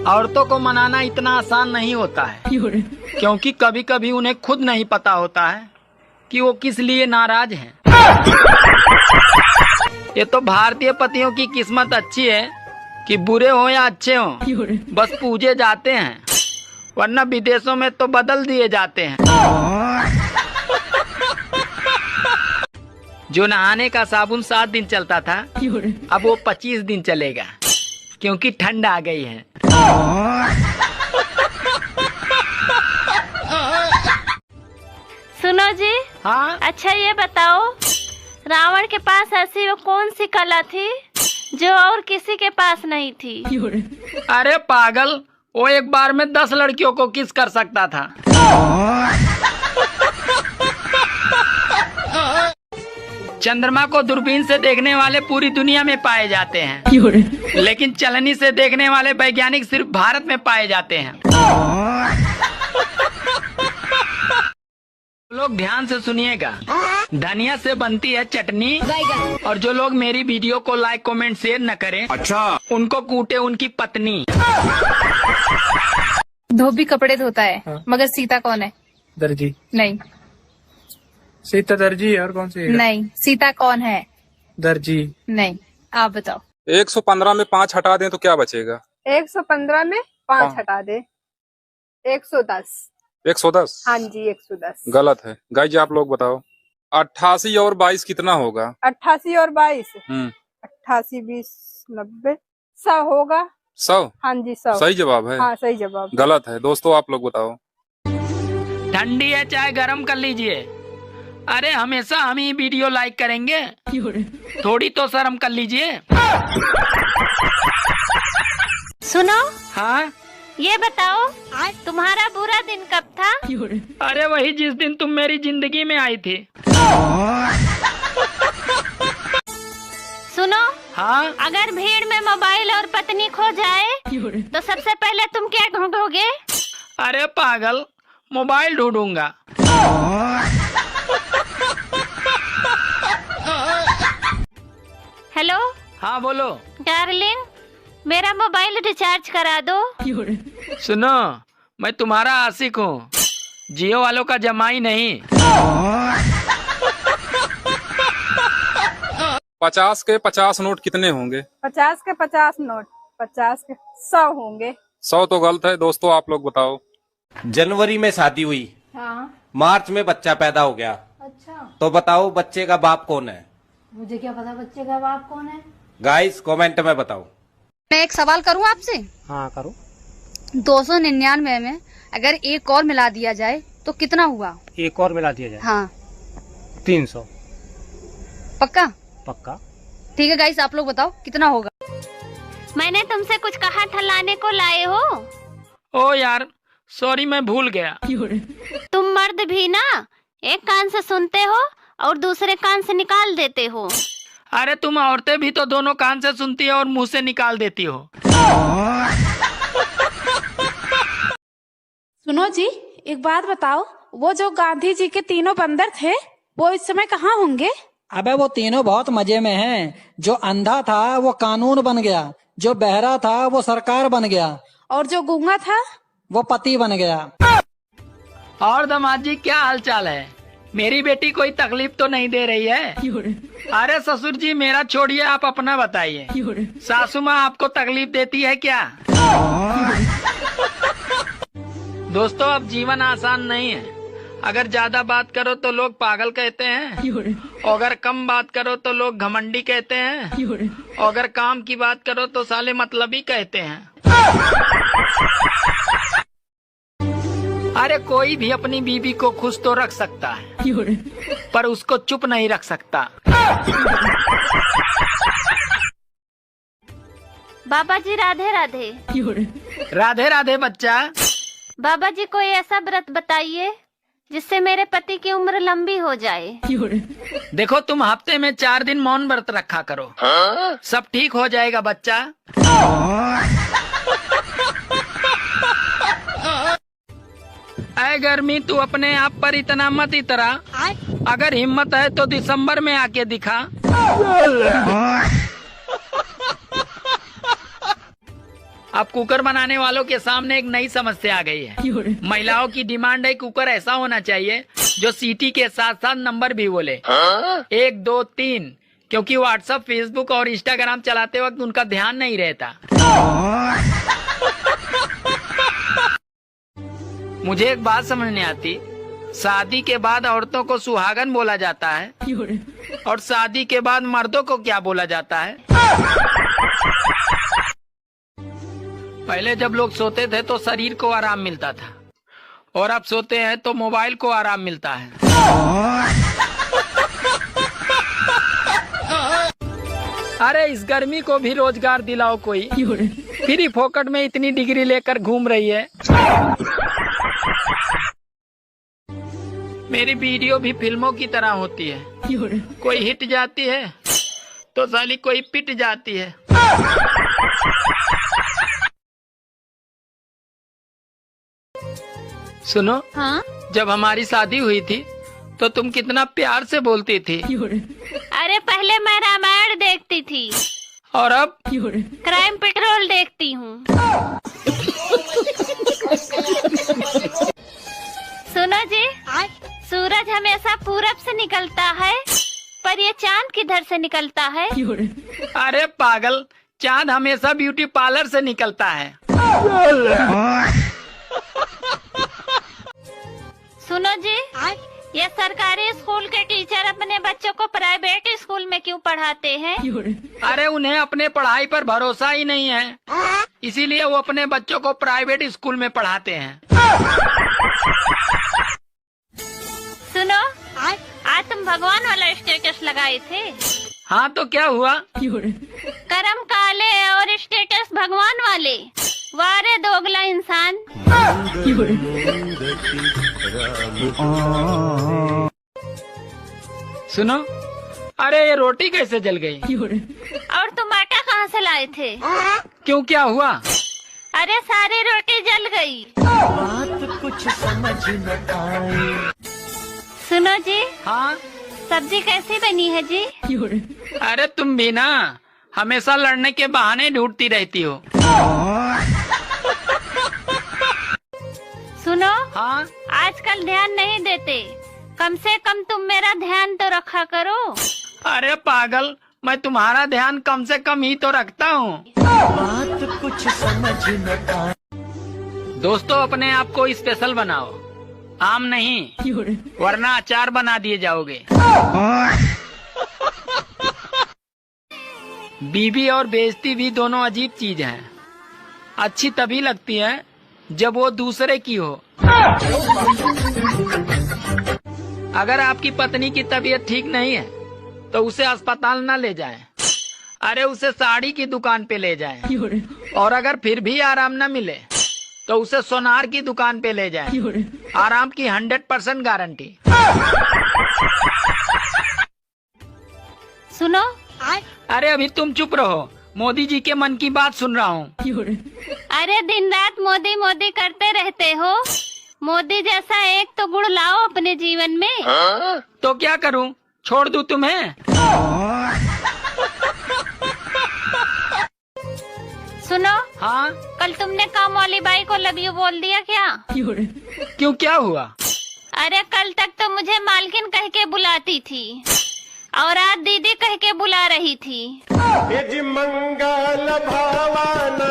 औरतों को मनाना इतना आसान नहीं होता है, क्योंकि कभी कभी उन्हें खुद नहीं पता होता है कि वो किस लिए नाराज हैं। ये तो भारतीय पतियों की किस्मत अच्छी है कि बुरे हो या अच्छे हो, बस पूजे जाते हैं, वरना विदेशों में तो बदल दिए जाते हैं। जो नहाने का साबुन 7 दिन चलता था, अब वो 25 दिन चलेगा, क्योंकि ठंड आ गई है। सुनो जी। हाँ। अच्छा ये बताओ, रावण के पास ऐसी वो कौन सी कला थी जो और किसी के पास नहीं थी? अरे पागल, वो एक बार में 10 लड़कियों को किस कर सकता था। चंद्रमा को दूरबीन से देखने वाले पूरी दुनिया में पाए जाते हैं, लेकिन चलनी से देखने वाले वैज्ञानिक सिर्फ भारत में पाए जाते हैं। लोग ध्यान से सुनिएगा, धनिया से बनती है चटनी, और जो लोग मेरी वीडियो को लाइक कमेंट शेयर न करें, अच्छा, उनको कूटे उनकी पत्नी। धोबी कपड़े धोता है, हाँ। मगर सीता कौन है? दर्जी। नहीं। सीता दर्जी और कौन सी? नहीं। सीता कौन है? दर्जी। नहीं। आप बताओ। 115 में 5 हटा दें तो क्या बचेगा? 115 में 5 हटा दे, 110। 110? हाँ जी, 110। गलत है। गाइस जी आप लोग बताओ, 88 और 22 कितना होगा? 88 और 22? 88, 20, 90, 100 होगा। 100? हाँ जी 100 सही जवाब है। हाँ सही जवाब। गलत है। दोस्तों आप लोग बताओ। ठंडी है चाय गरम कर लीजिए। अरे हमेशा हम ही वीडियो लाइक करेंगे, थोड़ी तो शर्म कर लीजिए। सुनो। हाँ। ये बताओ, तुम्हारा बुरा दिन कब था? अरे वही जिस दिन तुम मेरी जिंदगी में आई थी। सुनो। हाँ। अगर भीड़ में मोबाइल और पत्नी खो जाए तो सबसे पहले तुम क्या ढूंढोगे? अरे पागल, मोबाइल ढूंढूंगा। हेलो। हाँ बोलो। डार्लिंग, मेरा मोबाइल रिचार्ज करा दो। सुनो, मैं तुम्हारा आशिक हूँ, जियो वालों का जमाई नहीं। 50 के 50 नोट कितने होंगे? 50 के 50 नोट, 50 के 100 होंगे। 100 तो गलत है। दोस्तों आप लोग बताओ। जनवरी में शादी हुई, हाँ। मार्च में बच्चा पैदा हो गया। अच्छा। तो बताओ बच्चे का बाप कौन है? मुझे क्या पता बच्चे का बाप कौन है। गाइस कमेंट में बताओ। मैं एक सवाल करूं आपसे? हाँ करो। 299 में अगर एक और मिला दिया जाए तो कितना हुआ? एक और मिला दिया जाए? हाँ। 300। पक्का? पक्का। ठीक है गाइस, आप लोग बताओ कितना होगा? मैंने तुमसे कुछ कहा था, लाने को लाए हो? ओ यार सॉरी, मैं भूल गया। तुम मर्द भी ना एक कान से सुनते हो और दूसरे कान से निकाल देते हो। अरे तुम औरतें भी तो दोनों कान से सुनती हो और मुंह से निकाल देती हो। सुनो जी, एक बात बताओ, वो जो गांधी जी के तीनों बंदर थे वो इस समय कहाँ होंगे? अबे वो तीनों बहुत मजे में हैं। जो अंधा था वो कानून बन गया, जो बहरा था वो सरकार बन गया, और जो गूंगा था वो पति बन गया। और दामाद जी क्या हाल चाल है? मेरी बेटी कोई तकलीफ तो नहीं दे रही है? अरे ससुर जी मेरा छोड़िए, आप अपना बताइए। सासू माँ आपको तकलीफ देती है क्या? दोस्तों अब जीवन आसान नहीं है। अगर ज्यादा बात करो तो लोग पागल कहते हैं, और अगर कम बात करो तो लोग घमंडी कहते हैं, और अगर काम की बात करो तो साले मतलबी कहते हैं। अरे कोई भी अपनी बीवी को खुश तो रख सकता है, पर उसको चुप नहीं रख सकता। बाबा जी राधे राधे। राधे राधे बच्चा। बाबा जी कोई ऐसा व्रत बताइए जिससे मेरे पति की उम्र लंबी हो जाए। देखो तुम हफ्ते में 4 दिन मौन व्रत रखा करो, सब ठीक हो जाएगा बच्चा। ऐ गर्मी तू अपने आप पर इतना मत इतरा, अगर हिम्मत है तो दिसंबर में आके दिखा। अब कुकर बनाने वालों के सामने एक नई समस्या आ गई है। महिलाओं की डिमांड है कुकर ऐसा होना चाहिए जो सीटी के साथ साथ नंबर भी बोले, 1 2 3, क्योंकि व्हाट्सएप, फेसबुक और इंस्टाग्राम चलाते वक्त उनका ध्यान नहीं रहता। मुझे एक बात समझ नहीं आती, शादी के बाद औरतों को सुहागन बोला जाता है और शादी के बाद मर्दों को क्या बोला जाता है? पहले जब लोग सोते थे तो शरीर को आराम मिलता था और अब सोते हैं तो मोबाइल को आराम मिलता है। अरे इस गर्मी को भी रोजगार दिलाओ कोई, फ्री फोकट में इतनी डिग्री लेकर घूम रही है। मेरी वीडियो भी फिल्मों की तरह होती है, कोई हिट जाती है तो साली कोई पिट जाती है। सुनो, हाँ? जब हमारी शादी हुई थी तो तुम कितना प्यार से बोलती थी। अरे पहले मैं रामायण देखती थी और अब क्राइम पेट्रोल देखती हूँ। सुनो जी, सूरज हमेशा पूरब से निकलता है पर ये चांद किधर से निकलता है? अरे पागल, चांद हमेशा ब्यूटी पार्लर से निकलता है। सुनो जी, ये सरकारी स्कूल के टीचर अपने बच्चों को प्राइवेट स्कूल में क्यों पढ़ाते हैं? अरे उन्हें अपने पढ़ाई पर भरोसा ही नहीं है, इसीलिए वो अपने बच्चों को प्राइवेट स्कूल में पढ़ाते हैं। सुनो, आज तुम भगवान वाला स्टेटस लगाए थे। हाँ तो क्या हुआ? करम काले और स्टेटस भगवान वाले, वारे दोगला इंसान। सुनो, अरे ये रोटी कैसे जल गई? और तुम आटा कहाँ से लाए थे? क्यों, क्या हुआ? अरे सारी रोटी जल गई। बात कुछ समझ न आए। सुनो जी, हाँ? सब्जी कैसी बनी है जी? अरे तुम भी ना हमेशा लड़ने के बहाने ढूंढती रहती हो। सुनो, हाँ? आजकल ध्यान नहीं देते, कम से कम तुम मेरा ध्यान तो रखा करो। अरे पागल, मैं तुम्हारा ध्यान कम से कम ही तो रखता हूँ। बात कुछ समझ न आए। दोस्तों, अपने आप को स्पेशल बनाओ, आम नहीं, वरना अचार बना दिए जाओगे। बीवी और बेइज्जती भी दोनों अजीब चीज हैं। अच्छी तभी लगती है जब वो दूसरे की हो। अगर आपकी पत्नी की तबीयत ठीक नहीं है तो उसे अस्पताल न ले जाएं। अरे उसे साड़ी की दुकान पे ले जाएं। और अगर फिर भी आराम न मिले तो उसे सोनार की दुकान पे ले जाएं। आराम की 100% गारंटी। सुनो, अरे अभी तुम चुप रहो, मोदी जी के मन की बात सुन रहा हूँ। अरे दिन रात मोदी मोदी करते रहते हो, मोदी जैसा एक तो गुण लाओ अपने जीवन में। तो क्या करूँ, छोड़ दूँ तुम्हें? सुनो, हाँ? कल तुमने काम वाली बाई को लव यू बोल दिया क्या? क्यों, क्या हुआ? अरे कल तक तो मुझे मालकिन कह के बुलाती थी और आज दीदी कह के बुला रही थी। मंगल भावाना